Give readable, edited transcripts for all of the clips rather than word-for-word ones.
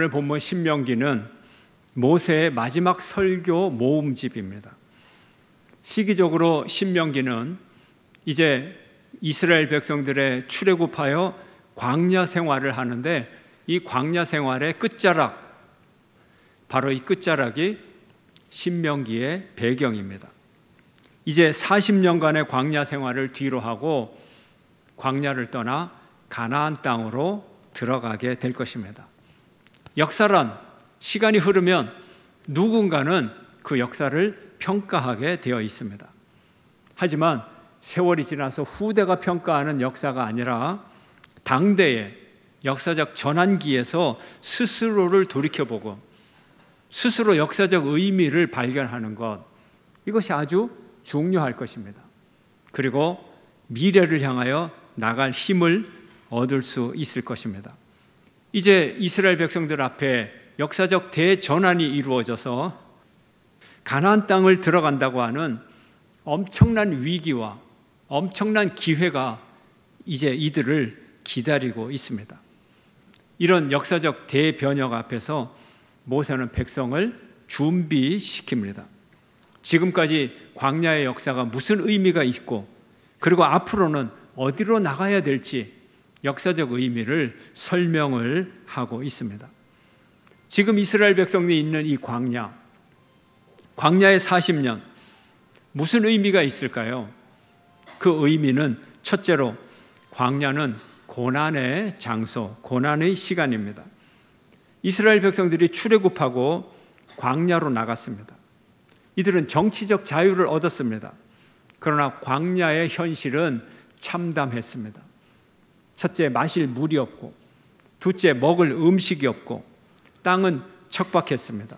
오늘 본문 신명기는 모세의 마지막 설교 모음집입니다. 시기적으로 신명기는 이제 이스라엘 백성들의 출애굽하여 광야 생활을 하는데, 이 광야 생활의 끝자락, 바로 이 끝자락이 신명기의 배경입니다. 이제 40년간의 광야 생활을 뒤로 하고 광야를 떠나 가나안 땅으로 들어가게 될 것입니다. 역사란 시간이 흐르면 누군가는 그 역사를 평가하게 되어 있습니다. 하지만 세월이 지나서 후대가 평가하는 역사가 아니라 당대의 역사적 전환기에서 스스로를 돌이켜보고 스스로 역사적 의미를 발견하는 것, 이것이 아주 중요할 것입니다. 그리고 미래를 향하여 나갈 힘을 얻을 수 있을 것입니다. 이제 이스라엘 백성들 앞에 역사적 대전환이 이루어져서 가나안 땅을 들어간다고 하는 엄청난 위기와 엄청난 기회가 이제 이들을 기다리고 있습니다. 이런 역사적 대변혁 앞에서 모세는 백성을 준비시킵니다. 지금까지 광야의 역사가 무슨 의미가 있고, 그리고 앞으로는 어디로 나가야 될지 역사적 의미를 설명을 하고 있습니다. 지금 이스라엘 백성이 있는 이 광야의 40년, 무슨 의미가 있을까요? 그 의미는 첫째로 광야는 고난의 장소, 고난의 시간입니다. 이스라엘 백성들이 출애굽하고 광야로 나갔습니다. 이들은 정치적 자유를 얻었습니다. 그러나 광야의 현실은 참담했습니다. 첫째, 마실 물이 없고, 둘째, 먹을 음식이 없고, 땅은 척박했습니다.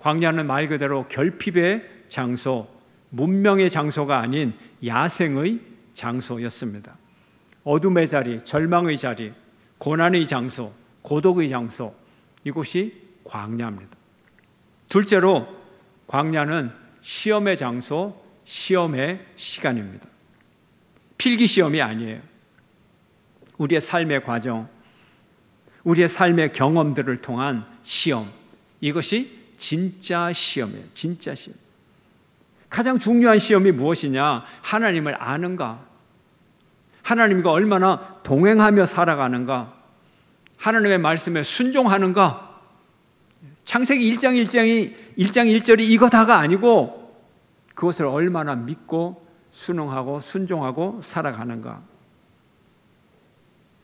광야는 말 그대로 결핍의 장소, 문명의 장소가 아닌 야생의 장소였습니다. 어둠의 자리, 절망의 자리, 고난의 장소, 고독의 장소, 이곳이 광야입니다. 둘째로 광야는 시험의 장소, 시험의 시간입니다. 필기 시험이 아니에요. 우리의 삶의 과정, 우리의 삶의 경험들을 통한 시험, 이것이 진짜 시험이에요. 진짜 시험. 가장 중요한 시험이 무엇이냐? 하나님을 아는가? 하나님과 얼마나 동행하며 살아가는가? 하나님의 말씀에 순종하는가? 창세기 1장 1절이 이거 다가 아니고 그것을 얼마나 믿고 순응하고 순종하고 살아가는가?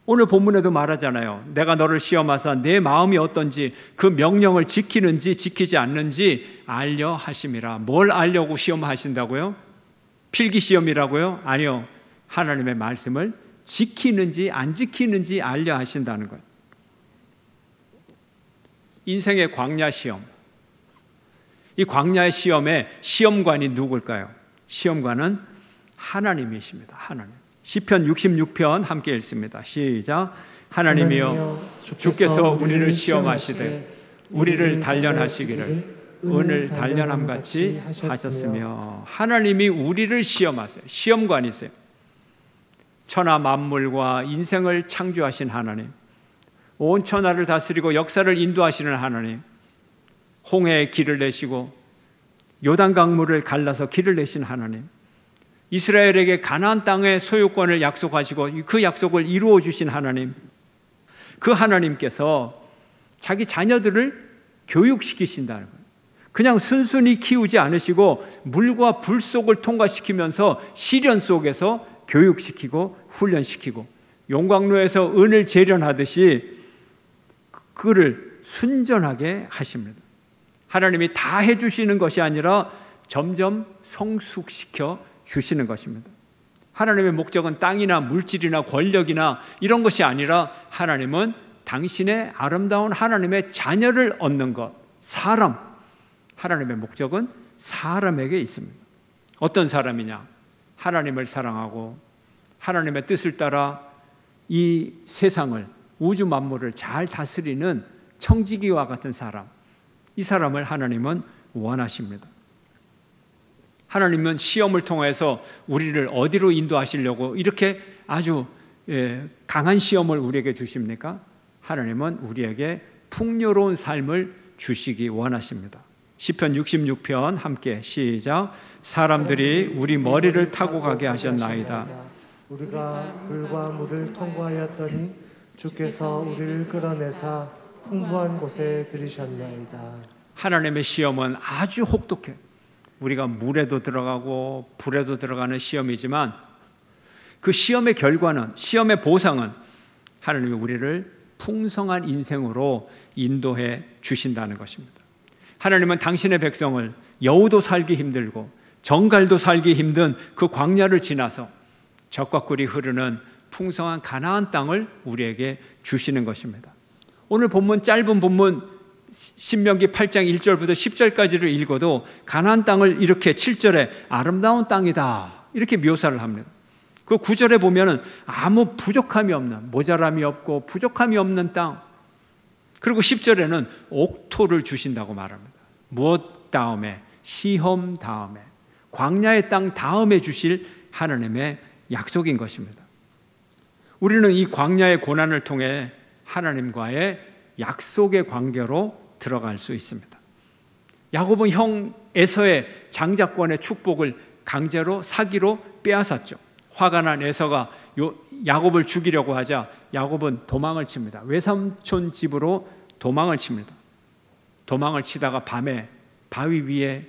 오늘 본문에도 말하잖아요. 내가 너를 시험하사 내 마음이 어떤지 그 명령을 지키는지 지키지 않는지 알려 하심이라. 뭘 알려고 시험하신다고요? 필기시험이라고요? 아니요. 하나님의 말씀을 지키는지 안 지키는지 알려 하신다는 거예요. 인생의 광야 시험. 이 광야의 시험의 시험관이 누굴까요? 시험관은 하나님이십니다. 하나님. 시편 66편 함께 읽습니다. 시작. 하나님이여 주께서 우리를 시험하시되 우리를 단련하시기를 은을 단련함같이 하셨으며, 하나님이 우리를 시험하세요. 시험관이세요. 천하 만물과 인생을 창조하신 하나님, 온 천하를 다스리고 역사를 인도하시는 하나님, 홍해에 길을 내시고 요단강물을 갈라서 길을 내신 하나님, 이스라엘에게 가나안 땅의 소유권을 약속하시고 그 약속을 이루어 주신 하나님, 그 하나님께서 자기 자녀들을 교육시키신다는 거예요. 그냥 순순히 키우지 않으시고 물과 불 속을 통과시키면서 시련 속에서 교육시키고 훈련시키고 용광로에서 은을 재련하듯이 그를 순전하게 하십니다. 하나님이 다 해주시는 것이 아니라 점점 성숙시켜 주시는 것입니다. 하나님의 목적은 땅이나 물질이나 권력이나 이런 것이 아니라 하나님은 당신의 아름다운 하나님의 자녀를 얻는 것, 사람, 하나님의 목적은 사람에게 있습니다. 어떤 사람이냐? 하나님을 사랑하고 하나님의 뜻을 따라 이 세상을, 우주 만물을 잘 다스리는 청지기와 같은 사람, 이 사람을 하나님은 원하십니다. 하나님은 시험을 통해서 우리를 어디로 인도하시려고 이렇게 아주 강한 시험을 우리에게 주십니까? 하나님은 우리에게 풍요로운 삶을 주시기 원하십니다. 시편 66편 함께 시작. 사람들이 우리 머리를 타고 가게 하셨나이다. 우리가 불과 물을 통과하였더니 주께서 우리를 끌어내사 풍부한 곳에 들이셨나이다. 하나님의 시험은 아주 혹독해. 우리가 물에도 들어가고 불에도 들어가는 시험이지만 그 시험의 결과는, 시험의 보상은 하나님이 우리를 풍성한 인생으로 인도해 주신다는 것입니다. 하나님은 당신의 백성을 여우도 살기 힘들고 정갈도 살기 힘든 그 광야를 지나서 젖과 꿀이 흐르는 풍성한 가나안 땅을 우리에게 주시는 것입니다. 오늘 본문, 짧은 본문 신명기 8장 1절부터 10절까지를 읽어도 가나안 땅을 이렇게 7절에 아름다운 땅이다 이렇게 묘사를 합니다. 그 9절에 보면은 아무 부족함이 없는, 모자람이 없고 부족함이 없는 땅, 그리고 10절에는 옥토를 주신다고 말합니다. 무엇 다음에? 시험 다음에, 광야의 땅 다음에 주실 하나님의 약속인 것입니다. 우리는 이 광야의 고난을 통해 하나님과의 약속의 관계로 들어갈 수 있습니다. 야곱은 형 에서의 장자권의 축복을 강제로 사기로 빼앗았죠. 화가 난 에서가 야곱을 죽이려고 하자 야곱은 도망을 칩니다. 외삼촌 집으로 도망을 칩니다. 도망을 치다가 밤에 바위 위에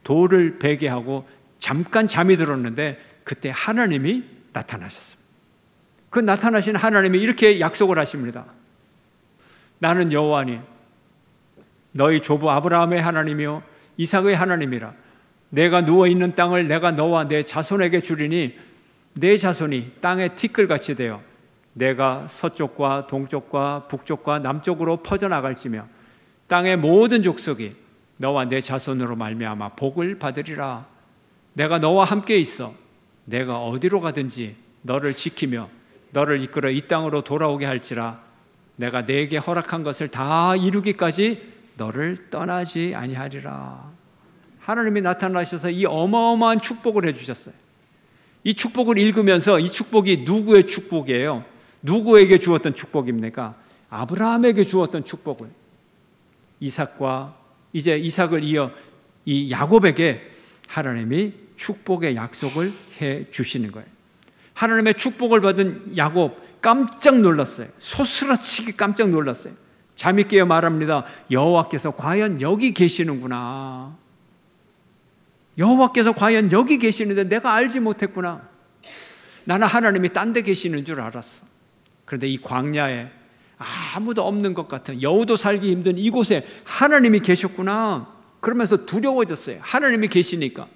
돌을 베게 하고 잠깐 잠이 들었는데 그때 하나님이 나타나셨습니다. 그 나타나신 하나님이 이렇게 약속을 하십니다. 나는 여호와니 너희 조부 아브라함의 하나님이요 이삭의 하나님이라. 내가 누워있는 땅을 내가 너와 내 자손에게 주리니 내 자손이 땅의 티끌같이 되어 내가 서쪽과 동쪽과 북쪽과 남쪽으로 퍼져나갈지며 땅의 모든 족속이 너와 내 자손으로 말미암아 복을 받으리라. 내가 너와 함께 있어 내가 어디로 가든지 너를 지키며 너를 이끌어 이 땅으로 돌아오게 할지라. 내가 내게 허락한 것을 다 이루기까지 너를 떠나지 아니하리라. 하나님이 나타나셔서 이 어마어마한 축복을 해주셨어요. 이 축복을 읽으면서 이 축복이 누구의 축복이에요? 누구에게 주었던 축복입니까? 아브라함에게 주었던 축복을, 이삭과 이제 이삭을 이어 이 야곱에게 하나님이 축복의 약속을 해 주시는 거예요. 하나님의 축복을 받은 야곱 깜짝 놀랐어요. 소스라치게 깜짝 놀랐어요. 잠이 깨어 말합니다. 여호와께서 과연 여기 계시는구나. 여호와께서 과연 여기 계시는데 내가 알지 못했구나. 나는 하나님이 딴 데 계시는 줄 알았어. 그런데 이 광야에 아무도 없는 것 같은, 여우도 살기 힘든 이곳에 하나님이 계셨구나. 그러면서 두려워졌어요. 하나님이 계시니까.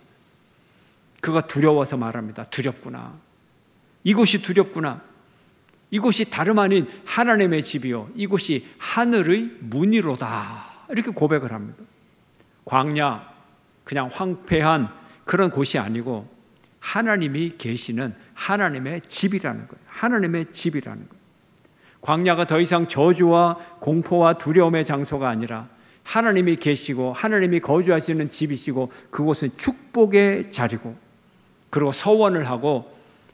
그가 두려워서 말합니다. 두렵구나. 이곳이 두렵구나. 이곳이 다름 아닌 하나님의 집이요 이곳이 하늘의 문이로다. 이렇게 고백을 합니다. 광야, 그냥 황폐한 그런 곳이 아니고 하나님이 계시는 하나님의 집이라는 거예요. 하나님의 집이라는 거예요. 광야가 더 이상 저주와 공포와 두려움의 장소가 아니라 하나님이 계시고 하나님이 거주하시는 집이시고 그곳은 축복의 자리고 그리고 서원을 하고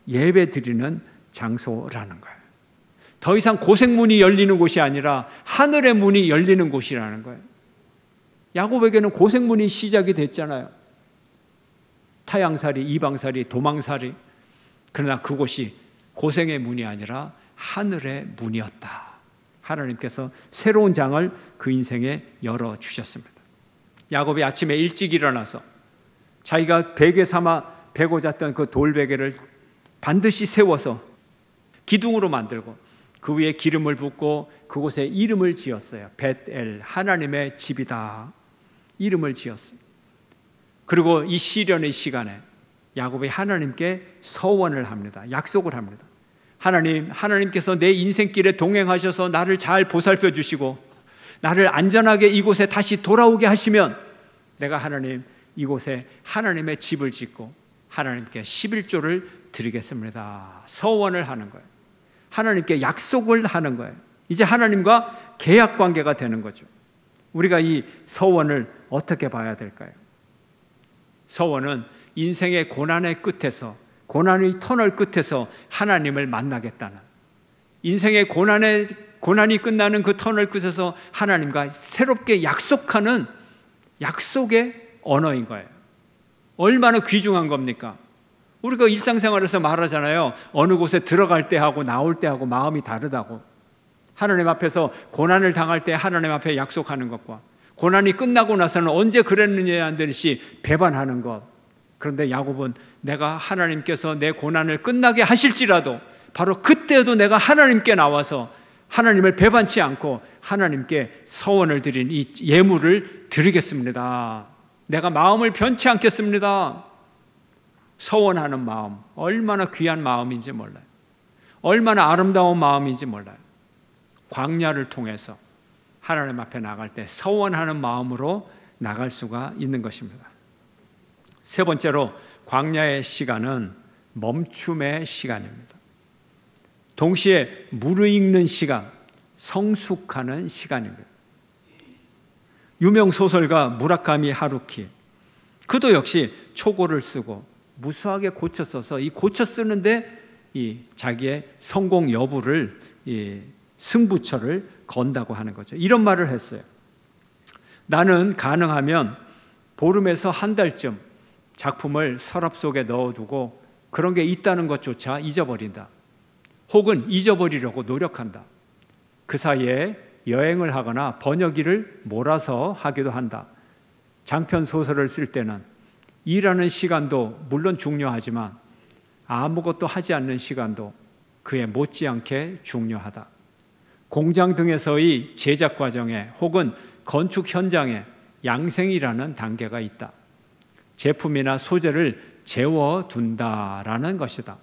예배 드리는 장소라는 거예요. 더 이상 고생문이 열리는 곳이 아니라 하늘의 문이 열리는 곳이라는 거예요. 야곱에게는 고생문이 시작이 됐잖아요. 타향살이, 이방살이, 도망살이. 그러나 그곳이 고생의 문이 아니라 하늘의 문이었다. 하나님께서 새로운 장을 그 인생에 열어주셨습니다. 야곱이 아침에 일찍 일어나서 자기가 베개 삼아 베고 잤던 그 돌베개를 반드시 세워서 기둥으로 만들고 그 위에 기름을 붓고 그곳에 이름을 지었어요. 벳엘, 하나님의 집이다. 이름을 지었어요. 그리고 이 시련의 시간에 야곱이 하나님께 서원을 합니다. 약속을 합니다. 하나님께서 내 인생길에 동행하셔서 나를 잘 보살펴 주시고 나를 안전하게 이곳에 다시 돌아오게 하시면 내가 하나님 이곳에 하나님의 집을 짓고 하나님께 11조를 드리겠습니다. 서원을 하는 거예요. 하나님께 약속을 하는 거예요. 이제 하나님과 계약 관계가 되는 거죠. 우리가 이 서원을 어떻게 봐야 될까요? 서원은 인생의 고난의 끝에서, 고난의 터널 끝에서 하나님을 만나겠다는, 인생의 고난의 고난이 끝나는 그 터널 끝에서 하나님과 새롭게 약속하는 약속의 언어인 거예요. 얼마나 귀중한 겁니까? 우리가 일상생활에서 말하잖아요. 어느 곳에 들어갈 때 하고 나올 때 하고 마음이 다르다고. 하나님 앞에서 고난을 당할 때 하나님 앞에 약속하는 것과 고난이 끝나고 나서는 언제 그랬느냐 안 되듯이 배반하는 것. 그런데 야곱은 내가 하나님께서 내 고난을 끝나게 하실지라도 바로 그때도 내가 하나님께 나와서 하나님을 배반치 않고 하나님께 서원을 드린 이 예물을 드리겠습니다. 내가 마음을 변치 않겠습니다. 서원하는 마음, 얼마나 귀한 마음인지 몰라요. 얼마나 아름다운 마음인지 몰라요. 광야를 통해서 하나님 앞에 나갈 때 서원하는 마음으로 나갈 수가 있는 것입니다. 세 번째로 광야의 시간은 멈춤의 시간입니다. 동시에 무르익는 시간, 성숙하는 시간입니다. 유명 소설가 무라카미 하루키, 그도 역시 초고를 쓰고 무수하게 고쳐 써서 이 고쳐 쓰는데 이 자기의 성공 여부를 승부처를 건다고 하는 거죠. 이런 말을 했어요. 나는 가능하면 보름에서 한 달쯤 작품을 서랍 속에 넣어두고 그런 게 있다는 것조차 잊어버린다. 혹은 잊어버리려고 노력한다. 그 사이에 여행을 하거나 번역기를 몰아서 하기도 한다. 장편 소설을 쓸 때는 일하는 시간도 물론 중요하지만 아무것도 하지 않는 시간도 그에 못지않게 중요하다. 공장 등에서의 제작 과정에 혹은 건축 현장에 양생이라는 단계가 있다. 제품이나 소재를 재워둔다라는 것이다.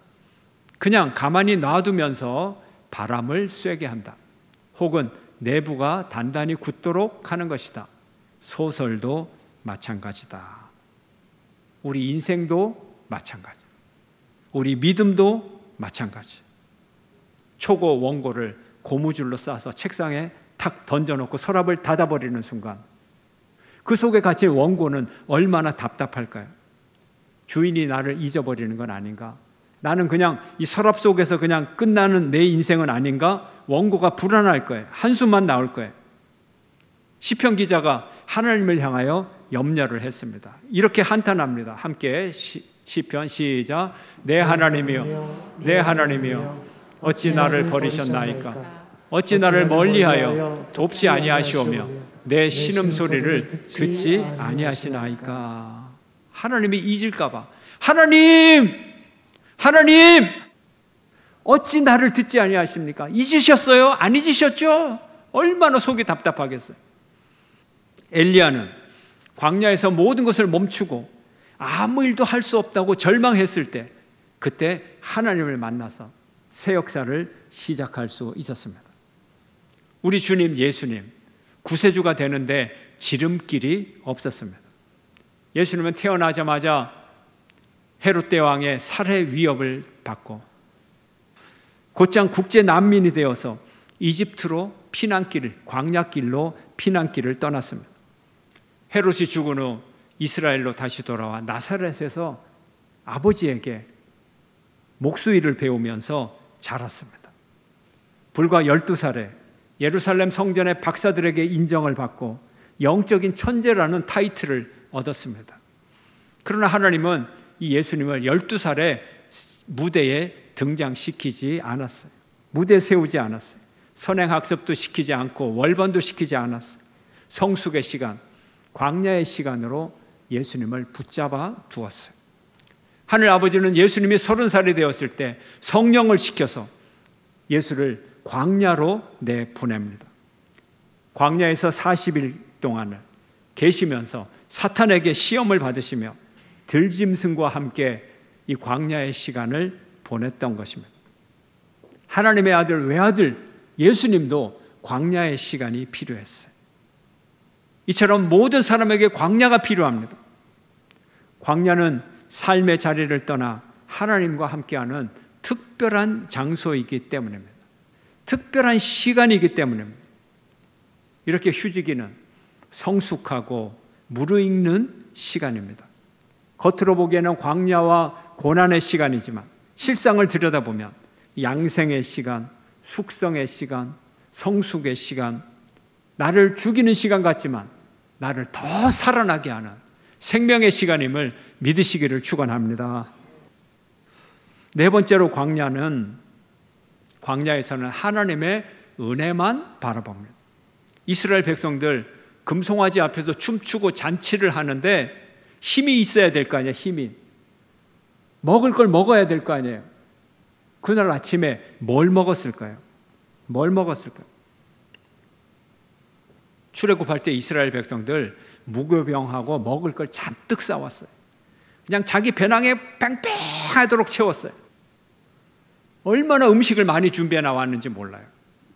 그냥 가만히 놔두면서 바람을 쐬게 한다. 혹은 내부가 단단히 굳도록 하는 것이다. 소설도 마찬가지다. 우리 인생도 마찬가지. 우리 믿음도 마찬가지. 초고 원고를 고무줄로 싸서 책상에 탁 던져놓고 서랍을 닫아버리는 순간 그 속에 갇힌 원고는 얼마나 답답할까요? 주인이 나를 잊어버리는 건 아닌가? 나는 그냥 이 서랍 속에서 그냥 끝나는 내 인생은 아닌가? 원고가 불안할 거예요. 한숨만 나올 거예요. 시편 기자가 하나님을 향하여 염려를 했습니다. 이렇게 한탄합니다. 함께 시편 시작. 내 하나님이여, 내 하나님이여, 어찌 나를 버리셨나이까? 어찌 나를 멀리하여 돕지 아니하시오며 내 신음소리를 듣지 아니하시나이까? 하나님이 잊을까 봐. 하나님! 어찌 나를 듣지 아니하십니까? 잊으셨어요? 안 잊으셨죠? 얼마나 속이 답답하겠어요. 엘리야는 광야에서 모든 것을 멈추고 아무 일도 할 수 없다고 절망했을 때 그때 하나님을 만나서 새 역사를 시작할 수 있었습니다. 우리 주님 예수님 구세주가 되는데 지름길이 없었습니다. 예수님은 태어나자마자 헤롯 대왕의 살해 위협을 받고 곧장 국제 난민이 되어서 이집트로 피난길을, 광야길로 피난길을 떠났습니다. 헤롯이 죽은 후 이스라엘로 다시 돌아와 나사렛에서 아버지에게 목수일을 배우면서 자랐습니다. 불과 12살에 예루살렘 성전의 박사들에게 인정을 받고 영적인 천재라는 타이틀을 얻었습니다. 그러나 하나님은 이 예수님을 12살에 무대에 등장시키지 않았어요. 무대에 세우지 않았어요. 선행학습도 시키지 않고 월번도 시키지 않았어요. 성숙의 시간, 광야의 시간으로 예수님을 붙잡아 두었어요. 하늘 아버지는 예수님이 30살이 되었을 때 성령을 시켜서 예수를 광야로 내보냅니다. 광야에서 40일 동안을 계시면서 사탄에게 시험을 받으시며 들짐승과 함께 이 광야의 시간을 보냈던 것입니다. 하나님의 아들 외아들 예수님도 광야의 시간이 필요했어요. 이처럼 모든 사람에게 광야가 필요합니다. 광야는 삶의 자리를 떠나 하나님과 함께하는 특별한 장소이기 때문입니다. 특별한 시간이기 때문입니다. 이렇게 휴지기는 성숙하고 무르익는 시간입니다. 겉으로 보기에는 광야와 고난의 시간이지만 실상을 들여다보면 양생의 시간, 숙성의 시간, 성숙의 시간, 나를 죽이는 시간 같지만 나를 더 살아나게 하는 생명의 시간임을 믿으시기를 축원합니다. 네 번째로 광야에서는 하나님의 은혜만 바라봅니다. 이스라엘 백성들 금송아지 앞에서 춤추고 잔치를 하는데 힘이 있어야 될 거 아니에요. 힘이. 먹을 걸 먹어야 될 거 아니에요. 그날 아침에 뭘 먹었을까요? 출애굽할 때 이스라엘 백성들 무교병하고 먹을 걸 잔뜩 싸왔어요. 그냥 자기 배낭에 뺑뺑하도록 채웠어요. 얼마나 음식을 많이 준비해 나왔는지 몰라요.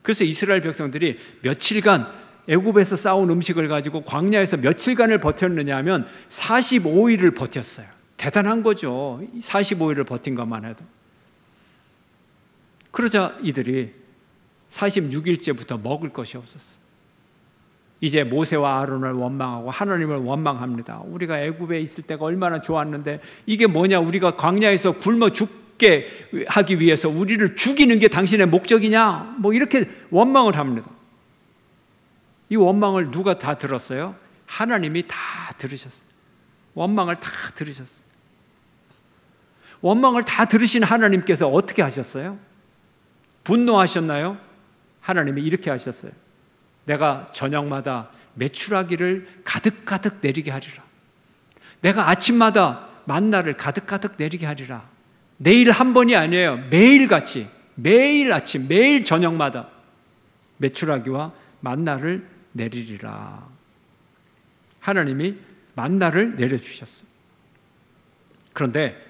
그래서 이스라엘 백성들이 며칠간 애굽에서 싸온 음식을 가지고 광야에서 며칠간을 버텼느냐 하면 45일을 버텼어요. 대단한 거죠. 45일을 버틴 것만 해도. 그러자 이들이 46일째부터 먹을 것이 없었어요. 이제 모세와 아론을 원망하고 하나님을 원망합니다. 우리가 애굽에 있을 때가 얼마나 좋았는데 이게 뭐냐, 우리가 광야에서 굶어 죽게 하기 위해서 우리를 죽이는 게 당신의 목적이냐, 뭐 이렇게 원망을 합니다. 이 원망을 누가 다 들었어요? 하나님이 다 들으셨어요. 원망을 다 들으셨어요. 원망을 다 들으신 하나님께서 어떻게 하셨어요? 분노하셨나요? 하나님이 이렇게 하셨어요. 내가 저녁마다 메추라기를 가득가득 내리게 하리라. 내가 아침마다 만나를 가득가득 내리게 하리라. 내일 한 번이 아니에요. 매일같이, 매일 아침, 매일 저녁마다 메추라기와 만나를 내리리라. 하나님이 만나를 내려주셨어요. 그런데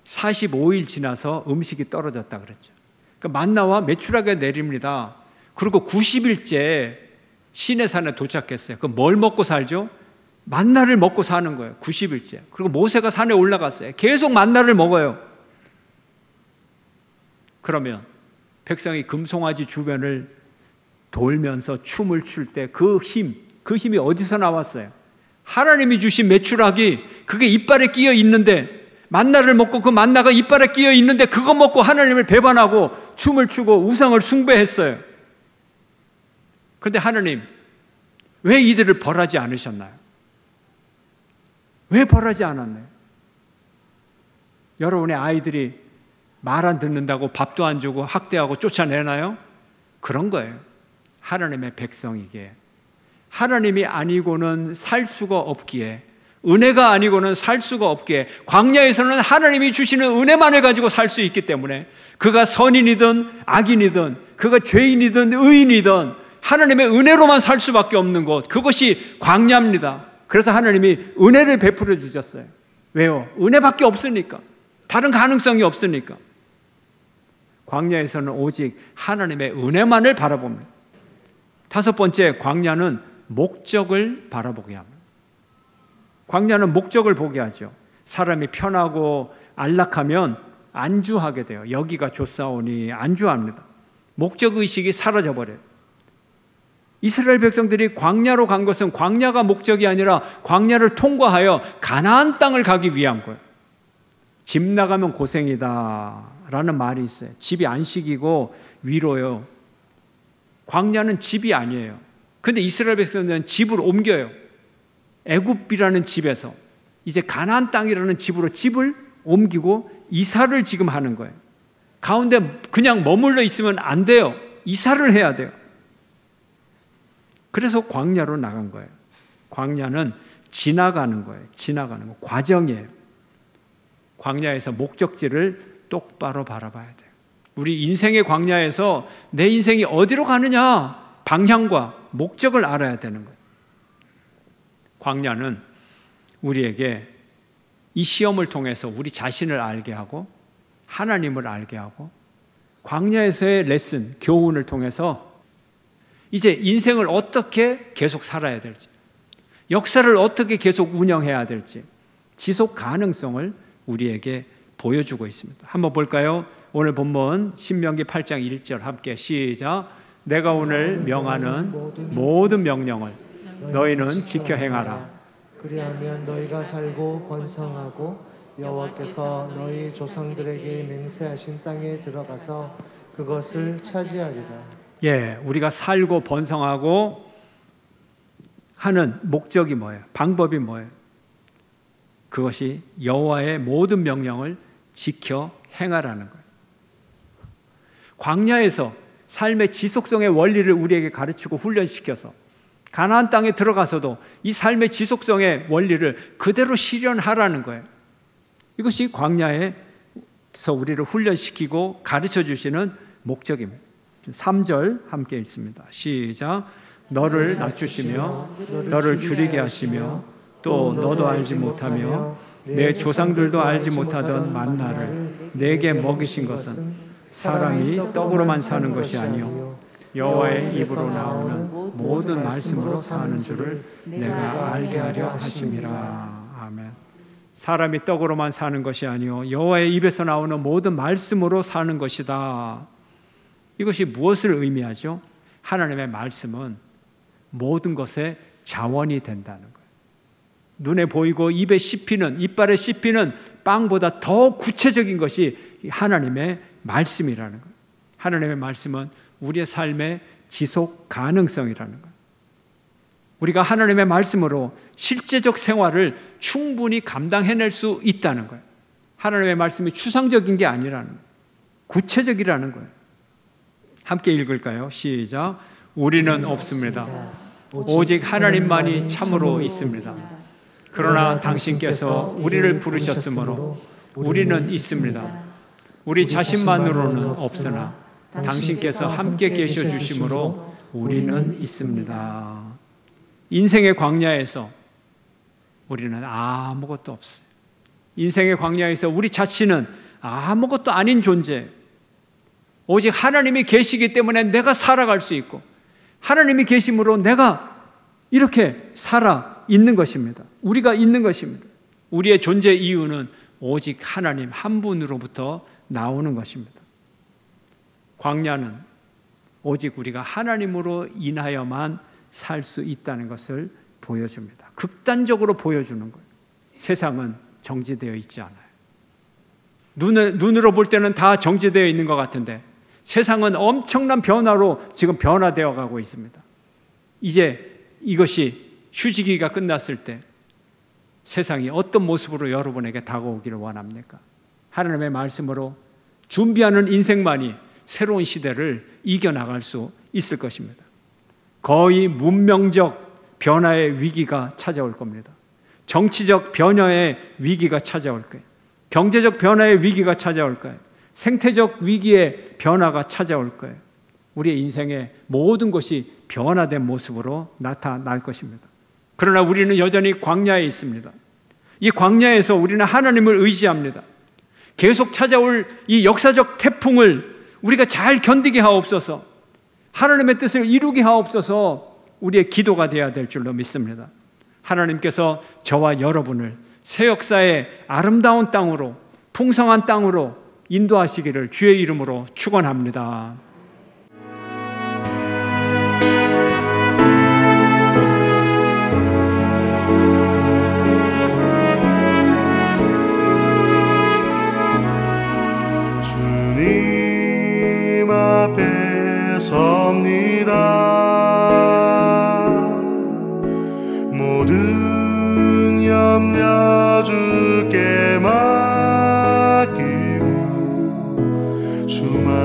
45일 지나서 음식이 떨어졌다 그랬죠. 그러니까 만나와 메추라기가 내립니다. 그리고 90일째 시내산에 도착했어요. 그럼 뭘 먹고 살죠? 만나를 먹고 사는 거예요. 90일째. 그리고 모세가 산에 올라갔어요. 계속 만나를 먹어요. 그러면 백성이 금송아지 주변을 돌면서 춤을 출 때 그 힘이 어디서 나왔어요? 하나님이 주신 메추라기, 그게 이빨에 끼어 있는데, 만나를 먹고 그 만나가 이빨에 끼어 있는데 그거 먹고 하나님을 배반하고 춤을 추고 우상을 숭배했어요. 그런데 하나님, 왜 이들을 벌하지 않으셨나요? 왜 벌하지 않았나요? 여러분의 아이들이 말 안 듣는다고 밥도 안 주고 학대하고 쫓아내나요? 그런 거예요. 하나님의 백성이기에, 하나님이 아니고는 살 수가 없기에, 은혜가 아니고는 살 수가 없기에, 광야에서는 하나님이 주시는 은혜만을 가지고 살 수 있기 때문에, 그가 선인이든 악인이든, 그가 죄인이든 의인이든 하나님의 은혜로만 살 수밖에 없는 곳, 그것이 광야입니다. 그래서 하나님이 은혜를 베풀어 주셨어요. 왜요? 은혜밖에 없으니까. 다른 가능성이 없으니까. 광야에서는 오직 하나님의 은혜만을 바라봅니다. 다섯 번째, 광야는 목적을 바라보게 합니다. 광야는 목적을 보게 하죠. 사람이 편하고 안락하면 안주하게 돼요. 여기가 좋사오니 안주합니다. 목적의식이 사라져버려요. 이스라엘 백성들이 광야로 간 것은 광야가 목적이 아니라 광야를 통과하여 가나안 땅을 가기 위한 거예요. 집 나가면 고생이다 라는 말이 있어요. 집이 안식이고 위로요. 광야는 집이 아니에요. 그런데 이스라엘 백성들은 집을 옮겨요. 애굽이라는 집에서 이제 가나안 땅이라는 집으로 집을 옮기고 이사를 지금 하는 거예요. 가운데 그냥 머물러 있으면 안 돼요. 이사를 해야 돼요. 그래서 광야로 나간 거예요. 광야는 지나가는 거예요. 지나가는 거, 과정이에요. 광야에서 목적지를 똑바로 바라봐야 돼요. 우리 인생의 광야에서 내 인생이 어디로 가느냐, 방향과 목적을 알아야 되는 거예요. 광야는 우리에게 이 시험을 통해서 우리 자신을 알게 하고 하나님을 알게 하고, 광야에서의 레슨, 교훈을 통해서 이제 인생을 어떻게 계속 살아야 될지, 역사를 어떻게 계속 운영해야 될지, 지속 가능성을 우리에게 보여주고 있습니다. 한번 볼까요? 오늘 본문 신명기 8장 1절 함께 시작. 내가 오늘 명하는 모든 명령을 너희는 지켜 행하라. 그리하면 너희가 살고 번성하고 여호와께서 너희 조상들에게 맹세하신 땅에 들어가서 그것을 차지하리라. 우리가 살고 번성하고 하는 목적이 뭐예요? 방법이 뭐예요? 그것이 여호와의 모든 명령을 지켜 행하라는 거예요. 광야에서 삶의 지속성의 원리를 우리에게 가르치고 훈련시켜서 가나안 땅에 들어가서도 이 삶의 지속성의 원리를 그대로 실현하라는 거예요. 이것이 광야에서 우리를 훈련시키고 가르쳐 주시는 목적입니다. 3절 함께 읽습니다. 시작. 너를 낮추시며 너를 줄이게 하시며 또 너도 알지 못하며 내 조상들도 알지 못하던 만나를 내게 먹이신 것은 사람이 떡으로만 사는 것이 아니요 여호와의 입으로 나오는 모든 말씀으로 사는 줄을 내가 알게 하려 하심이라. 아멘. 사람이 떡으로만 사는 것이 아니요 여호와의 입에서 나오는 모든 말씀으로 사는 것이다. 이것이 무엇을 의미하죠? 하나님의 말씀은 모든 것의 자원이 된다는 거예요. 눈에 보이고 입에 씹히는, 이빨에 씹히는 빵보다 더 구체적인 것이 하나님의 말씀이라는 거예요. 하나님의 말씀은 우리의 삶의 지속 가능성이라는 거예요. 우리가 하나님의 말씀으로 실제적 생활을 충분히 감당해낼 수 있다는 거예요. 하나님의 말씀이 추상적인 게 아니라는 거예요. 구체적이라는 거예요. 함께 읽을까요? 시작. 우리는 없습니다. 오직 하나님만이 참으로 있습니다. 그러나 당신께서 우리를 부르셨으므로 우리는 있습니다. 우리 자신만으로는 없으나 당신께서 함께 계셔 주심으로 우리는 있습니다. 인생의 광야에서 우리는 아무것도 없어요. 인생의 광야에서 우리 자신은 아무것도 아닌 존재. 오직 하나님이 계시기 때문에 내가 살아갈 수 있고 하나님이 계심으로 내가 이렇게 살아 있는 것입니다. 우리가 있는 것입니다. 우리의 존재 이유는 오직 하나님 한 분으로부터 나오는 것입니다. 광야는 오직 우리가 하나님으로 인하여만 살 수 있다는 것을 보여줍니다. 극단적으로 보여주는 거예요. 세상은 정지되어 있지 않아요. 눈으로 볼 때는 다 정지되어 있는 것 같은데 세상은 엄청난 변화로 지금 변화되어 가고 있습니다. 이제 이것이 휴지기가 끝났을 때 세상이 어떤 모습으로 여러분에게 다가오기를 원합니까? 하나님의 말씀으로 준비하는 인생만이 새로운 시대를 이겨나갈 수 있을 것입니다. 거의 문명적 변화의 위기가 찾아올 겁니다. 정치적 변화의 위기가 찾아올 거예요. 경제적 변화의 위기가 찾아올 거예요. 생태적 위기의 변화가 찾아올 거예요. 우리의 인생의 모든 것이 변화된 모습으로 나타날 것입니다. 그러나 우리는 여전히 광야에 있습니다. 이 광야에서 우리는 하나님을 의지합니다. 계속 찾아올 이 역사적 태풍을 우리가 잘 견디게 하옵소서. 하나님의 뜻을 이루게 하옵소서. 우리의 기도가 되어야 될 줄로 믿습니다. 하나님께서 저와 여러분을 새 역사의 아름다운 땅으로, 풍성한 땅으로 인도하시기를 주의 이름으로 축원합니다. 주님 앞에 섭니다. 모든 염려 주께 맡기고 주만